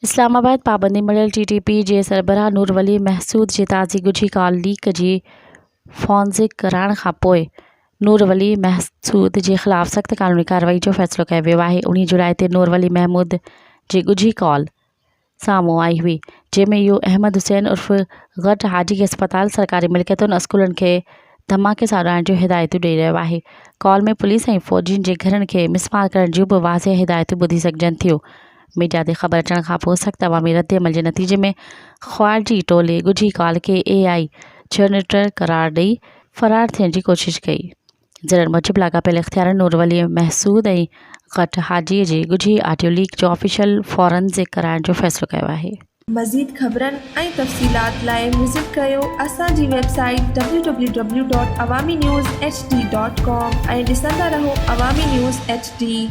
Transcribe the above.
इस्लामाबाद पाबंदी मिलियल TTP जे सरबराह नूर वली महसूद जे ताज़ी ॻुझी कॉल लीक जी फोरेंसिक कराइण खां पोइ नूर वली महसूद जे ख़िलाफ़ सख़्त क़ानूनी कार्रवाई जो फ़ैसिलो कयो वियो आहे। 19 जुलाई ते नूर वली महमूद जी ॻुझी कॉल साम्हूं आई हुई, जंहिंमें इहो अहमद हुसैन उर्फ़ घट हाजी खे अस्पताल सरकारी मिल्कियतुनि स्कूलनि खे धमाके सां उॾाइण जूं हिदायतूं ॾेई रहियो आहे। कॉल में पुलिस ऐं फ़ौजियुनि जे घरनि खे मिसमार करण जूं बि वाज़िह हिदायतूं ॿुधी सघिजनि थियूं। मीडिया ते ख़बर अचण खां पोइ सख़्त अवामी रद्दअमल जे नतीजे में ख़्वारिजी टोले ॻुझी कॉल खे AI जनरेटर करार ॾेई फ़रार थियण जी कोशिश कई। ज़रनि मूजिबि लाॻापियल इख़्तियारनि नूर वली महसूद ऐं घट हाजीअ जी ॻुझी ऑडियो लीक जो ऑफिशियल फोरेंसिक कराइण जो फ़ैसिलो कयो आहे। मज़ीद ख़बरनि ऐं तफ़सीलात लाइ विज़िट कयो असांजी वेबसाइट www.awamiNewsHD.com ऐं ॾिसंदा रहो अवामी न्यूज़ HD।